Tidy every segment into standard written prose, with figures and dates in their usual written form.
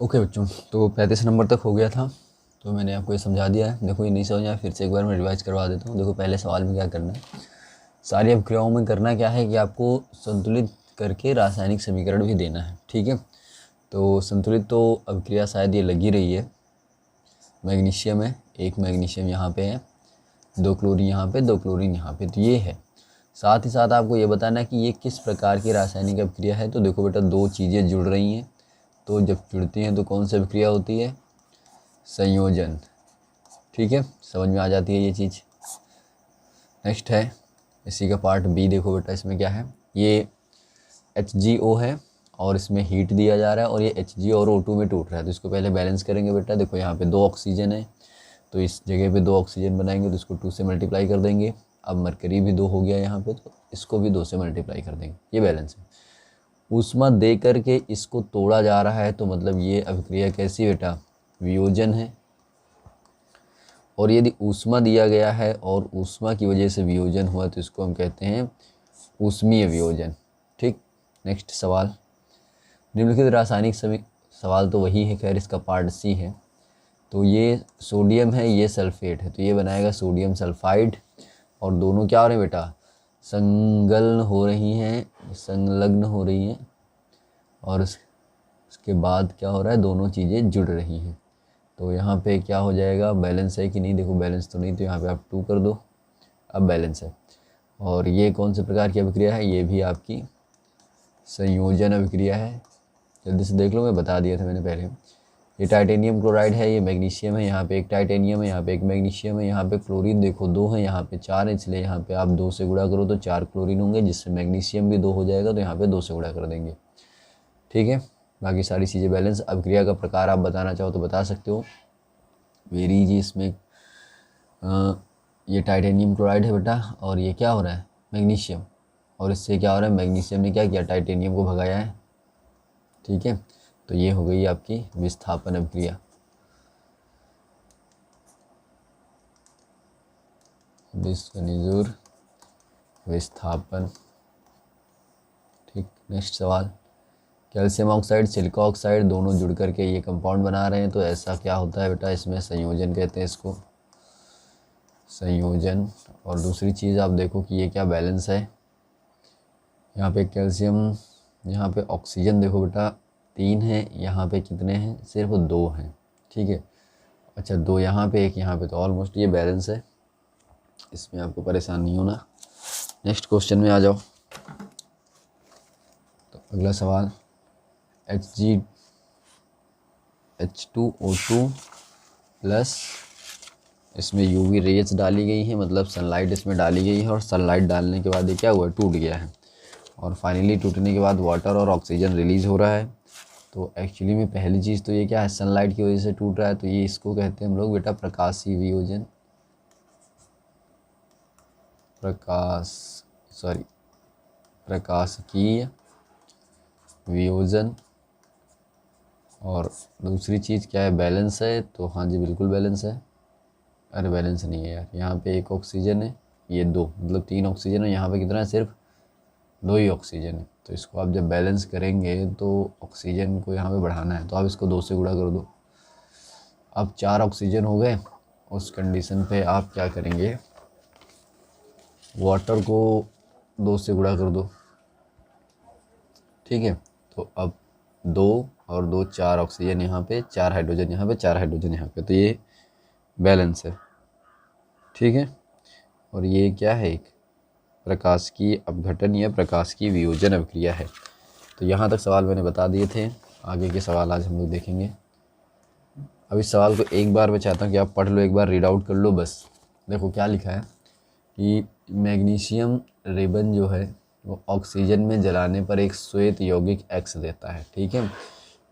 Okay बच्चों, तो 35 number तक हो गया था, तो मैंने आपको ये समझा दिया है। देखो ये नहीं समझ आया, फिर से एक बार मैं रिवाइज करवा देता हूँ। देखो पहले सवाल में क्या करना है, सारी अभिक्रियाओं में करना क्या है कि आपको संतुलित करके रासायनिक समीकरण भी देना है। ठीक है, तो संतुलित तो अभिक्रिया शायद ये लगी रही है। मैग्नीशियम है, एक मैग्नीशियम यहाँ पे है, 2 क्लोरीन यहाँ पे, 2 क्लोरीन यहाँ पे, तो ये है। साथ ही साथ आपको ये बताना है कि ये किस प्रकार की रासायनिक अभिक्रिया है। तो देखो बेटा, 2 चीज़ें जुड़ रही हैं, तो जब जुड़ती हैं तो कौन सी अभिक्रिया होती है? संयोजन। ठीक है, समझ में आ जाती है ये चीज़। नेक्स्ट है इसी का पार्ट बी। देखो बेटा, इसमें क्या है, ये HgO है और इसमें हीट दिया जा रहा है और ये Hg और O2 में टूट रहा है, तो इसको पहले बैलेंस करेंगे बेटा। देखो यहाँ पे 2 ऑक्सीजन है, तो इस जगह पे 2 ऑक्सीजन बनाएंगे तो इसको 2 से मल्टीप्लाई कर देंगे। अब मरकरी भी 2 हो गया यहाँ पे, तो इसको भी 2 से मल्टीप्लाई कर देंगे। ये बैलेंस है। ऊष्मा दे करके इसको तोड़ा जा रहा है, तो मतलब ये अभिक्रिया कैसी बेटा? वियोजन है। और यदि ऊष्मा दिया गया है और ऊष्मा की वजह से वियोजन हुआ तो इसको हम कहते हैं ऊष्मीय वियोजन। ठीक, नेक्स्ट सवाल, निम्नलिखित रासायनिक सवाल तो वही है, खैर इसका पार्ट सी है। तो ये सोडियम है, ये सल्फेट है, तो ये बनाएगा सोडियम सल्फाइड। और दोनों क्या हो रहे हैं बेटा? संलग्न हो रही हैं, संलग्न हो रही हैं। और उसके बाद क्या हो रहा है? दोनों चीज़ें जुड़ रही हैं। तो यहाँ पे क्या हो जाएगा? बैलेंस है कि नहीं? देखो बैलेंस तो नहीं, तो यहाँ पे आप 2 कर दो, अब बैलेंस है। और ये कौन से प्रकार की अभिक्रिया है? ये भी आपकी संयोजन अभिक्रिया है। जल्दी से देख लो, मैं बता दिया था मैंने पहले। ये टाइटेनियम क्लोराइड है, ये मैग्नीशियम है, यहाँ पे एक टाइटेनियम है, यहाँ पे एक मैग्नीशियम है, यहाँ पे क्लोरीन देखो 2 है, यहाँ पे 4 है, इसलिए यहाँ पे आप 2 से गुणा करो तो 4 क्लोरीन होंगे, जिससे मैग्नीशियम भी 2 हो जाएगा, तो यहाँ पे 2 से गुणा कर देंगे। ठीक है, बाकी सारी चीज़ें बैलेंस। अभिक्रिया का प्रकार आप बताना चाहो तो बता सकते हो। वेरी जी, इसमें ये टाइटेनियम क्लोराइड है बेटा, और ये क्या हो रहा है? मैग्नीशियम। और इससे क्या हो रहा है? मैग्नीशियम ने क्या किया? टाइटेनियम को भगाया है। ठीक है, तो ये हो गई आपकी विस्थापन अभिक्रिया। विस्कनिजुर विस्थापन। ठीक, नेक्स्ट सवाल, कैल्शियम ऑक्साइड, सिलिका ऑक्साइड दोनों जुड़ करके ये कंपाउंड बना रहे हैं, तो ऐसा क्या होता है बेटा? इसमें संयोजन कहते हैं इसको, संयोजन। और दूसरी चीज़ आप देखो कि ये क्या बैलेंस है। यहाँ पे कैल्शियम, यहाँ पे ऑक्सीजन देखो बेटा 3 है, यहाँ पे कितने हैं? सिर्फ 2 हैं। ठीक है, अच्छा 2 यहाँ पे, 1 यहाँ पे, तो ऑलमोस्ट ये बैलेंस है, इसमें आपको परेशान नहीं होना। नेक्स्ट क्वेश्चन में आ जाओ। तो अगला सवाल, H2O2 प्लस, इसमें यूवी रेज डाली गई है, मतलब सनलाइट इसमें डाली गई है, और सनलाइट डालने के बाद ये क्या हुआ? टूट गया है। और फाइनली टूटने के बाद वाटर और ऑक्सीजन रिलीज़ हो रहा है। तो एक्चुअली में पहली चीज़ तो ये क्या है? सनलाइट की वजह से टूट रहा है, तो ये इसको कहते हैं हम लोग बेटा प्रकाशीय वियोजन। प्रकाशिकीय वियोजन। और दूसरी चीज़ क्या है? बैलेंस है, तो हाँ जी बिल्कुल बैलेंस है। अरे बैलेंस नहीं है यार, यहाँ पे 1 ऑक्सीजन है, ये 2, मतलब 3 ऑक्सीजन है, यहाँ पे कितना है? सिर्फ 2 ही ऑक्सीजन है। तो इसको आप जब बैलेंस करेंगे तो ऑक्सीजन को यहाँ पे बढ़ाना है, तो आप इसको 2 से गुणा कर दो। अब 4 ऑक्सीजन हो गए, उस कंडीशन पे आप क्या करेंगे? वाटर को 2 से गुणा कर दो। ठीक है, तो अब 2 और 2 4 ऑक्सीजन यहाँ पे, 4 हाइड्रोजन यहाँ पे, 4 हाइड्रोजन यहाँ पे, तो ये बैलेंस है। ठीक है, और ये क्या है? एक प्रकाश की अपघटन या प्रकाश की वियोजन अभिक्रिया है। तो यहाँ तक सवाल मैंने बता दिए थे, आगे के सवाल आज हम लोग देखेंगे। अब इस सवाल को एक बार मैं चाहता हूँ कि आप पढ़ लो, एक बार रीड आउट कर लो बस। देखो क्या लिखा है कि मैग्नीशियम रिबन जो है वो ऑक्सीजन में जलाने पर एक श्वेत यौगिक X देता है। ठीक है,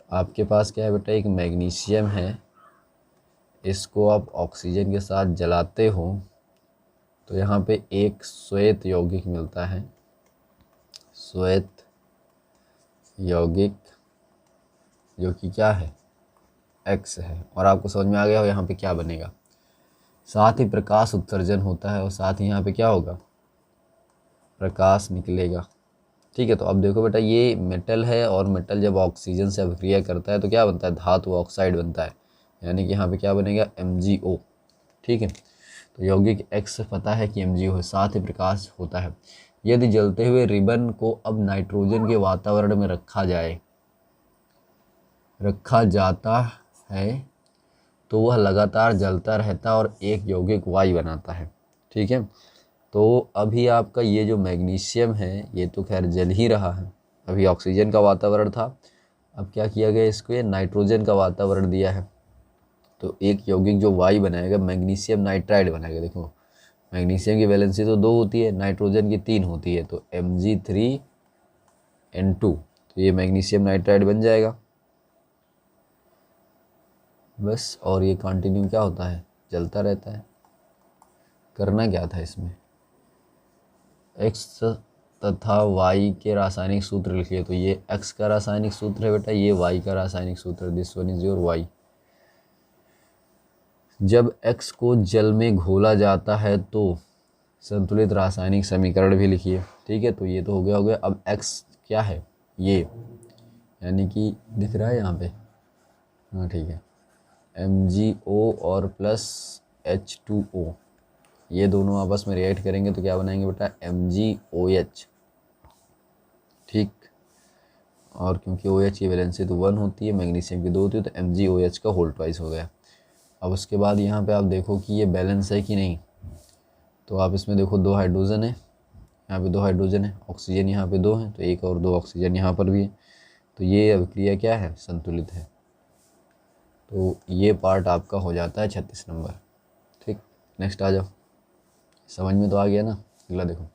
आपके पास क्या है बेटा? एक मैग्नीशियम है, इसको आप ऑक्सीजन के साथ जलाते हो तो यहाँ पे एक श्वेत यौगिक मिलता है, श्वेत यौगिक, जो कि क्या है? X है। और आपको समझ में आ गया हो यहाँ पे क्या बनेगा? साथ ही प्रकाश उत्सर्जन होता है, और साथ ही यहाँ पे क्या होगा? प्रकाश निकलेगा। ठीक है। तो अब देखो बेटा, ये मेटल है और मेटल जब ऑक्सीजन से अभिक्रिया करता है तो क्या बनता है, धातु ऑक्साइड बनता है, यानी कि यहाँ पे क्या बनेगा, MgO। ठीक है। तो यौगिक X पता है कि MgO है, साथ ही प्रकाश होता है। यदि जलते हुए रिबन को अब नाइट्रोजन के वातावरण में रखा जाता है तो वह लगातार जलता रहता है और एक यौगिक Y बनाता है। ठीक है। तो अभी आपका ये जो मैग्नीशियम है ये तो खैर जल ही रहा है, अभी ऑक्सीजन का वातावरण था, अब क्या किया गया, इसको ये नाइट्रोजन का वातावरण दिया है, तो एक यौगिक जो Y बनाएगा मैग्नीशियम नाइट्राइड बनाएगा। देखो मैग्नीशियम की वैलेंसी तो 2 होती है, नाइट्रोजन की 3 होती है, तो Mg3N2, तो ये मैग्नीशियम नाइट्राइड बन जाएगा बस। और ये कंटिन्यू क्या होता है, जलता रहता है। करना क्या था इसमें, X तथा Y के रासायनिक सूत्र लिखिए। तो ये X का रासायनिक सूत्र है बेटा, ये Y का रासायनिक सूत्र, this one is your Y। जब X को जल में घोला जाता है तो संतुलित रासायनिक समीकरण भी लिखिए। ठीक है। तो ये तो हो गया। अब X क्या है, ये यानी कि दिख रहा है यहाँ पे, हाँ ठीक है, MgO और प्लस H2O, ये दोनों आपस में रिएक्ट करेंगे तो क्या बनाएंगे बेटा, MgOH। ठीक। और क्योंकि OH की वैलेंसी तो 1 होती है, मैग्नीशियम की 2 होती है, तो MgOH का होल ट्वाइस हो गया। अब उसके बाद यहाँ पे आप देखो कि ये बैलेंस है कि नहीं, तो आप इसमें देखो 2 हाइड्रोजन है, यहाँ पे 2 हाइड्रोजन है, ऑक्सीजन यहाँ पे 2 है, तो 1 और 2 ऑक्सीजन यहाँ पर भी है, तो ये अभिक्रिया क्या है, संतुलित है। तो ये पार्ट आपका हो जाता है 36 नंबर। ठीक। नेक्स्ट आ जाओ, समझ में तो आ गया ना। अगला देखो,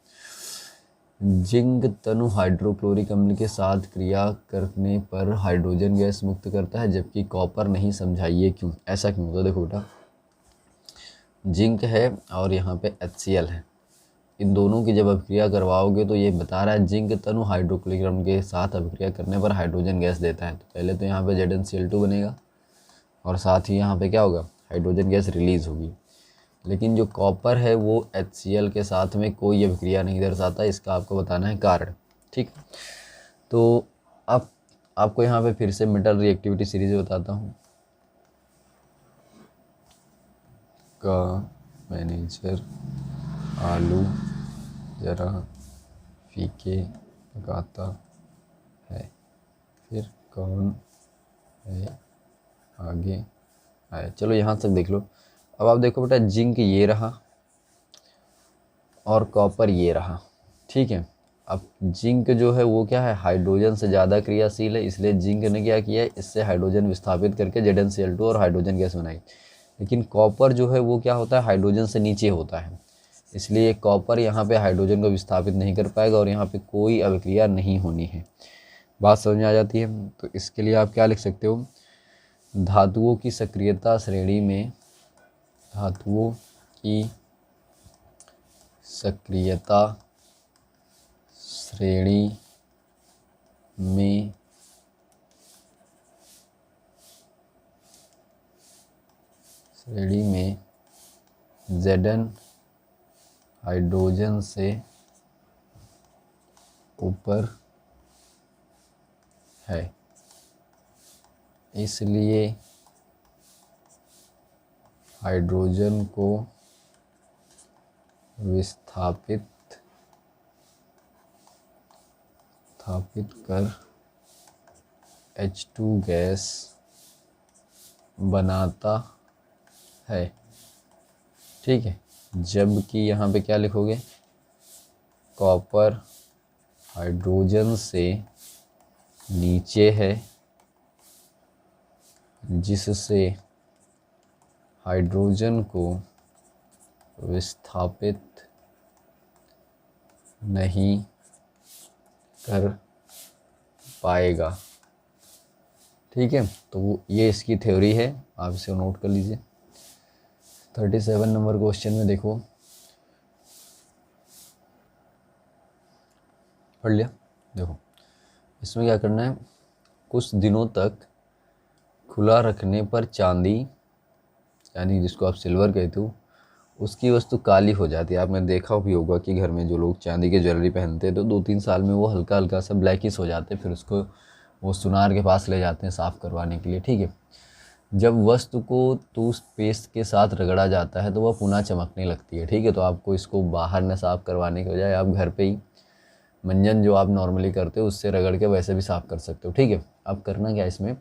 जिंक तनु हाइड्रोक्लोरिक अम्ल के साथ क्रिया करने पर हाइड्रोजन गैस मुक्त करता है जबकि कॉपर नहीं, समझाइए क्यों, ऐसा क्यों। तो देखो बेटा, जिंक है और यहाँ पे HCl है, इन दोनों की जब अभिक्रिया करवाओगे तो ये बता रहा है जिंक तनु हाइड्रोक्लोरिक अम्ल के साथ अभिक्रिया करने पर हाइड्रोजन गैस देता है। तो पहले तो यहाँ पे ZnCl2 बनेगा और साथ ही यहाँ पे क्या होगा, हाइड्रोजन गैस रिलीज होगी। लेकिन जो कॉपर है वो HCl के साथ में कोई अभिक्रिया नहीं दर्शाता, इसका आपको बताना है कारण। ठीक। तो अब आपको यहाँ पे फिर से मेटल रिएक्टिविटी सीरीज बताता हूँ। का मैनेजर आलू जरा फीके पकाता है, फिर कौन है आगे आए। चलो यहाँ तक देख लो। अब आप देखो बेटा, जिंक ये रहा और कॉपर ये रहा। ठीक है। अब जिंक जो है वो क्या है, हाइड्रोजन से ज़्यादा क्रियाशील है, इसलिए जिंक ने क्या किया है, इससे हाइड्रोजन विस्थापित करके ZnCl2 और हाइड्रोजन गैस बनाई। लेकिन कॉपर जो है वो क्या होता है, हाइड्रोजन से नीचे होता है, इसलिए कॉपर यहाँ पे हाइड्रोजन को विस्थापित नहीं कर पाएगा और यहाँ पे कोई अभिक्रिया नहीं होनी है। बात समझ में आ जाती है। तो इसके लिए आप क्या लिख सकते हो, धातुओं की सक्रियता श्रेणी में, धातुओं की सक्रियता श्रेणी में Zn हाइड्रोजन से ऊपर है, इसलिए हाइड्रोजन को विस्थापित कर H2 गैस बनाता है। ठीक है। जबकि यहाँ पे क्या लिखोगे, कॉपर हाइड्रोजन से नीचे है जिससे हाइड्रोजन को विस्थापित नहीं कर पाएगा। ठीक है। तो ये इसकी थ्योरी है, आप इसे नोट कर लीजिए। 37 नंबर क्वेश्चन में देखो, पढ़ लिया। देखो इसमें क्या करना है, कुछ दिनों तक खुला रखने पर चांदी, यानी जिसको आप सिल्वर कहते हो, उसकी वस्तु काली हो जाती है। आपने देखा भी होगा कि घर में जो लोग चांदी के ज्वेलरी पहनते हैं तो 2-3 साल में वो हल्का हल्का सा ब्लैकिश हो जाते हैं, फिर उसको वो सुनार के पास ले जाते हैं साफ़ करवाने के लिए, ठीक है। जब वस्तु को टूथपेस्ट के साथ रगड़ा जाता है तो वह पुनः चमकने लगती है, ठीक है। तो आपको इसको बाहर न साफ़ करवाने के बजाय आप घर पे ही मंजन जो आप नॉर्मली करते हो उससे रगड़ के वैसे भी साफ़ कर सकते हो, ठीक है। अब करना क्या, इसमें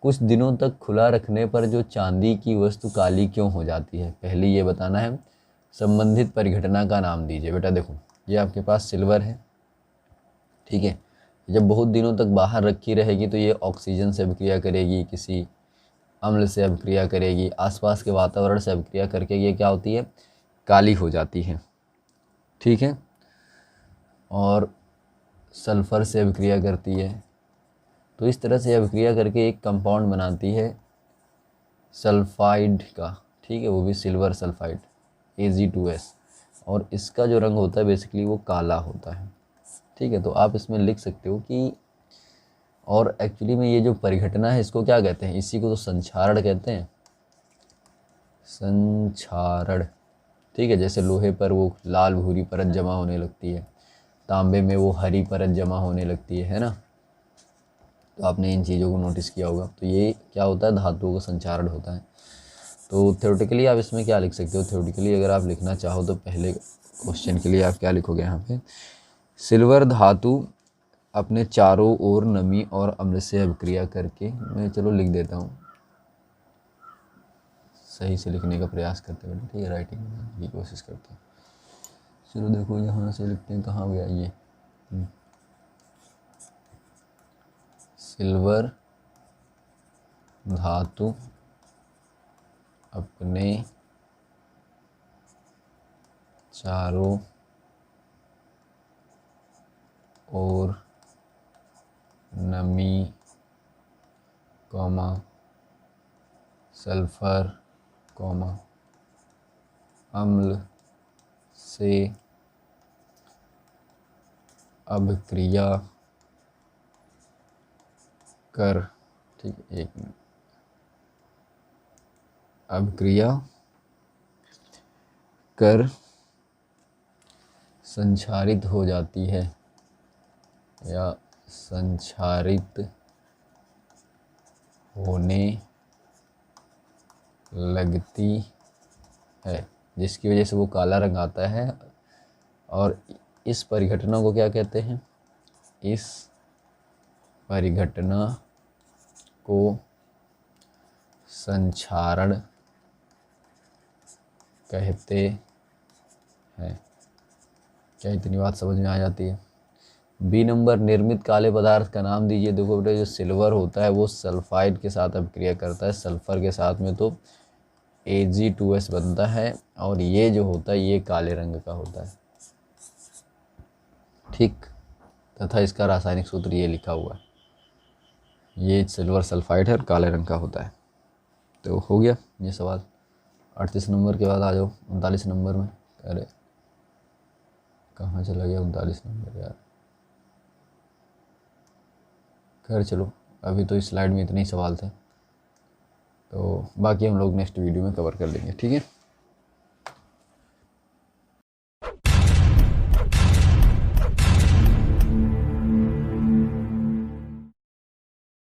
कुछ दिनों तक खुला रखने पर जो चांदी की वस्तु काली क्यों हो जाती है, पहले ये बताना है। संबंधित परिघटना का नाम दीजिए। बेटा देखो, ये आपके पास सिल्वर है, ठीक है। जब बहुत दिनों तक बाहर रखी रहेगी तो ये ऑक्सीजन से अभिक्रिया करेगी, किसी अम्ल से अभिक्रिया करेगी, आसपास के वातावरण से अभिक्रिया करके ये क्या होती है, काली हो जाती है, ठीक है। और सल्फ़र से अभिक्रिया करती है, तो इस तरह से अभिक्रिया करके एक कंपाउंड बनाती है सल्फाइड का, ठीक है, वो भी सिल्वर सल्फाइड Ag2S। और इसका जो रंग होता है बेसिकली वो काला होता है, ठीक है। तो आप इसमें लिख सकते हो कि, और एक्चुअली में ये जो परिघटना है इसको क्या कहते हैं, इसी को तो संक्षारण कहते हैं, संक्षारण, ठीक है। जैसे लोहे पर वो लाल भूरी परत जमा होने लगती है, तांबे में वो हरी परत जमा होने लगती है ना। तो आपने इन चीज़ों को नोटिस किया होगा। तो ये क्या होता है, धातुओं का संचारण होता है। तो थ्योरेटिकली आप इसमें क्या लिख सकते हो, थ्योरेटिकली अगर आप लिखना चाहो तो पहले क्वेश्चन के लिए आप क्या लिखोगे यहाँ पे, सिल्वर धातु अपने चारों ओर नमी और अम्ल से अभिक्रिया करके, मैं चलो लिख देता हूँ, सही से लिखने का प्रयास करते हैं, ठीक है, राइटिंग की कोशिश करते हैं। चलो देखो यहाँ से लिखते हैं, कहाँ गया ये, सिल्वर धातु अपने चारों ओर नमी कॉमा सल्फर कॉमा अम्ल से अभिक्रिया कर, ठीक है, एक मिनट, अभिक्रिया कर संक्षारित हो जाती है या संक्षारित होने लगती है, जिसकी वजह से वो काला रंग आता है। और इस परिघटना को क्या कहते हैं, इस परिघटना को संक्षारण कहते हैं। क्या इतनी बात समझ में आ जाती है। बी नंबर, निर्मित काले पदार्थ का नाम दीजिए। देखो बेटा, जो सिल्वर होता है वो सल्फाइड के साथ अभिक्रिया करता है, सल्फर के साथ में तो Ag2S बनता है, और ये जो होता है ये काले रंग का होता है, ठीक। तथा इसका रासायनिक सूत्र ये लिखा हुआ है, ये सिल्वर सल्फाइड है और काले रंग का होता है। तो हो गया ये सवाल। 38 नंबर के बाद आ जाओ 39 नंबर में। अरे कहाँ चला गया 39 नंबर यार। खैर चलो, अभी तो इस स्लाइड में इतने ही सवाल थे, तो बाकी हम लोग नेक्स्ट वीडियो में कवर कर लेंगे, ठीक है।